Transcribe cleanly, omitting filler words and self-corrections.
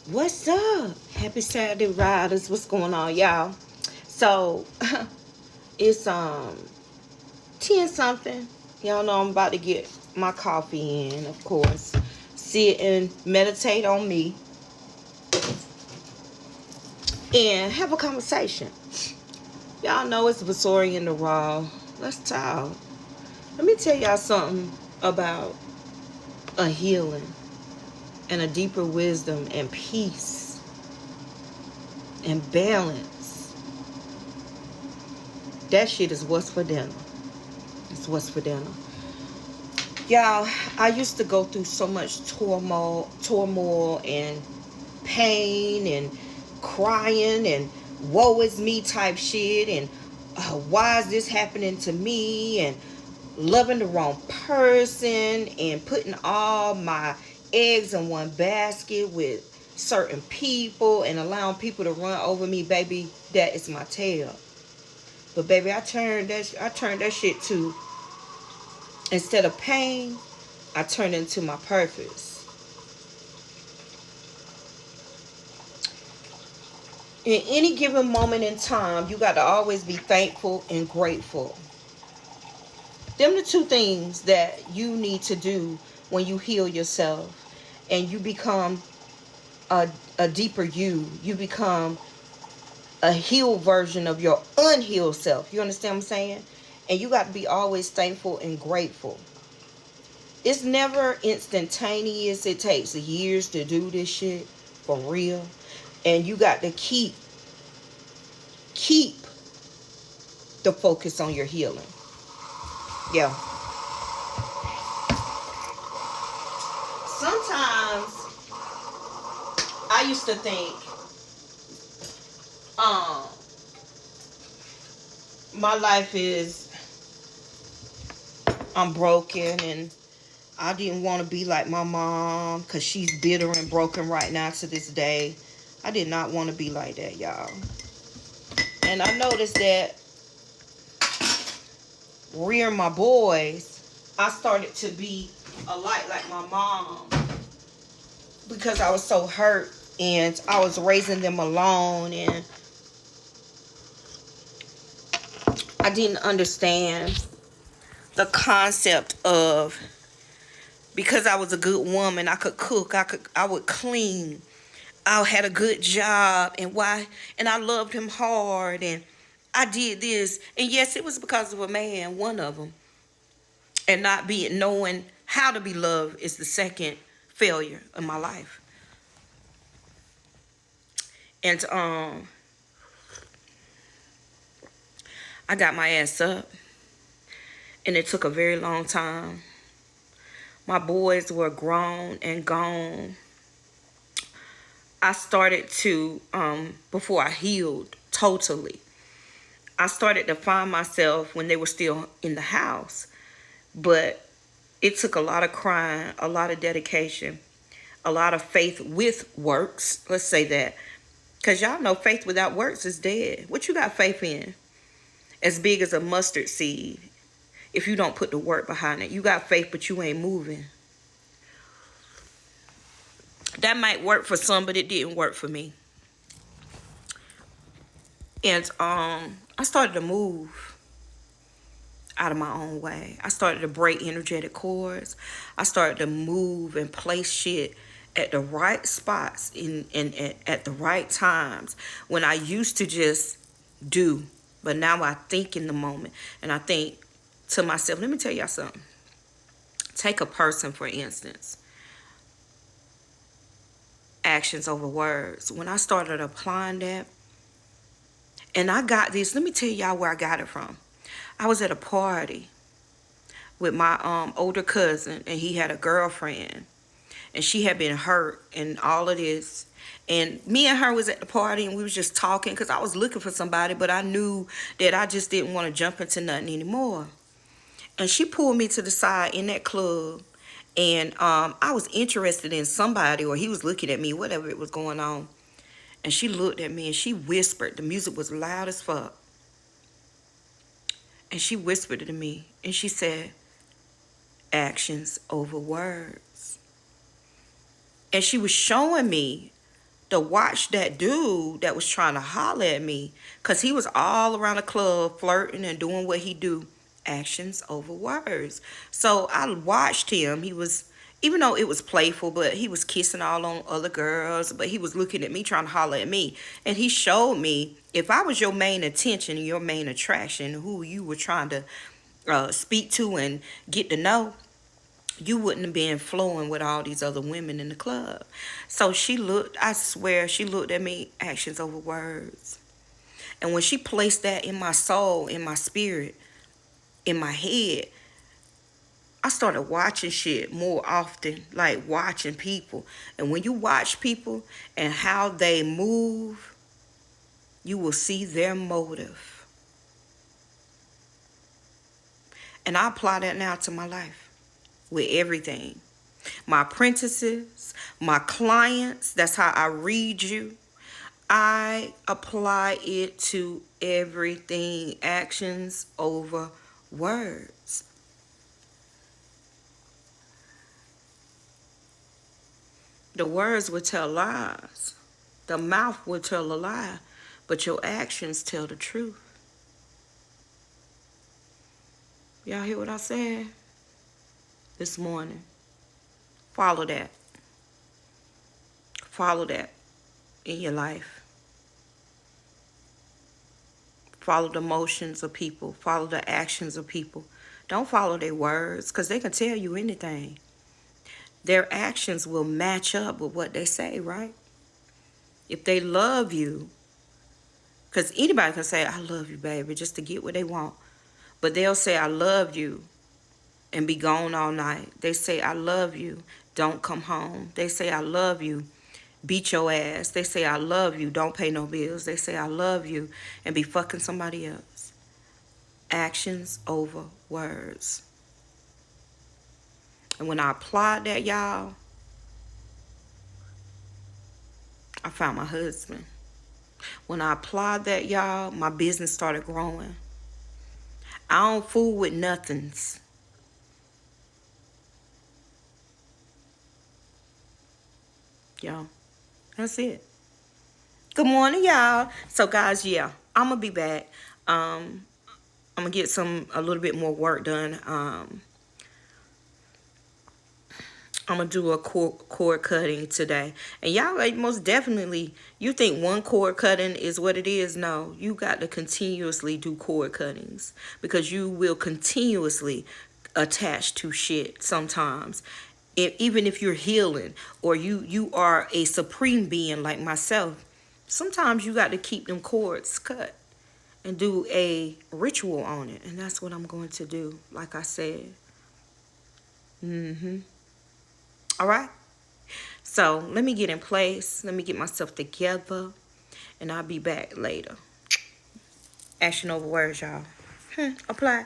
What's up? Happy Saturday, riders. What's going on, y'all? So it's 10 something. Y'all know I'm about to get my coffee in, of course. Sit and meditate on me and have a conversation. Y'all know it's Vasori in the raw. Let's talk. Let me tell y'all something about a healing and a deeper wisdom and peace and balance. That shit is what's for dinner. It's what's for dinner. Y'all, I used to go through so much turmoil and pain and crying and woe is me type shit and why is this happening to me and loving the wrong person and putting all my eggs in one basket with certain people and allowing people to run over me. Baby, that is my tale. But baby, I turned that shit to, instead of pain, I turned into my purpose. In any given moment in time, you got to always be thankful and grateful. Them the two things that you need to do when you heal yourself and you become a deeper you. You become a healed version of your unhealed self. You understand what I'm saying? And you got to be always thankful and grateful. It's never instantaneous. It takes years to do this shit for real. And you got to keep the focus on your healing. Yeah. Sometimes I used to think my life is, I'm broken and I didn't want to be like my mom because she's bitter and broken right now to this day. I did not want to be like that, y'all. And I noticed that rearing my boys, I started to be a lot like my mom because I was so hurt and I was raising them alone and I didn't understand the concept of, because I was a good woman, I could cook, I would clean, I had a good job, and I loved him hard, and I did this, and yes, it was because of a man, one of them, and not being knowing how to be loved is the second failure in my life. And I got my ass up, and it took a very long time. My boys were grown and gone. I started to, before I healed totally, I started to find myself when they were still in the house. But it took a lot of crying, a lot of dedication, a lot of faith with works. Let's say that. Because y'all know faith without works is dead. What you got faith in? As big as a mustard seed. If you don't put the work behind it. You got faith, but you ain't moving. That might work for some, but it didn't work for me. And I started to move out of my own way. I started to break energetic cords. I started to move and place shit at the right spots in at the right times when I used to just do. But now I think in the moment. And I think to myself, let me tell y'all something. Take a person, for instance. Actions over words. When I started applying that, and I got this, let me tell y'all where I got it from. I was at a party with my older cousin, and he had a girlfriend, and she had been hurt and all of this. And me and her was at the party, and we was just talking because I was looking for somebody, but I knew that I just didn't want to jump into nothing anymore. And she pulled me to the side in that club, and I was interested in somebody, or he was looking at me, whatever it was going on. And she looked at me and she whispered. The music was loud as fuck. And she whispered to me and she said, actions over words. And she was showing me to watch that dude that was trying to holler at me, because he was all around the club flirting and doing what he do. Actions over words. So I watched him. He was, even though it was playful, but he was kissing all on other girls, but he was looking at me, trying to holler at me. And he showed me, if I was your main attention, your main attraction, who you were trying to speak to and get to know, you wouldn't have been flowing with all these other women in the club. So she looked, I swear, she looked at me, actions over words. And when she placed that in my soul, in my spirit, in my head, I started watching shit more often, like watching people. And when you watch people and how they move, you will see their motive. And I apply that now to my life with everything. My apprentices, my clients, that's how I read you. I apply it to everything. Actions over words. The words will tell lies. The mouth will tell a lie, but your actions tell the truth. Y'all hear what I said this morning? Follow that. Follow that in your life. Follow the motions of people. Follow the actions of people. Don't follow their words, because they can tell you anything. Their actions will match up with what they say, right? If they love you, because anybody can say, I love you, baby, just to get what they want. But they'll say, I love you, and be gone all night. They say, I love you, don't come home. They say, I love you, beat your ass. They say, I love you, don't pay no bills. They say, I love you, and be fucking somebody else. Actions over words. And when I applied that, y'all, I found my husband. When I applied that, y'all, my business started growing. I don't fool with nothings. Y'all, that's it. Good morning, y'all. So, guys, yeah, I'm going to be back. I'm going to get a little bit more work done. I'm going to do a cord cutting today. And y'all, like, most definitely, you think one cord cutting is what it is? No, you got to continuously do cord cuttings, because you will continuously attach to shit sometimes. Even if you're healing, or you are a supreme being like myself, sometimes you got to keep them cords cut and do a ritual on it. And that's what I'm going to do, like I said. All right. So let me get in place. Let me get myself together. And I'll be back later. Action over words, y'all. Apply.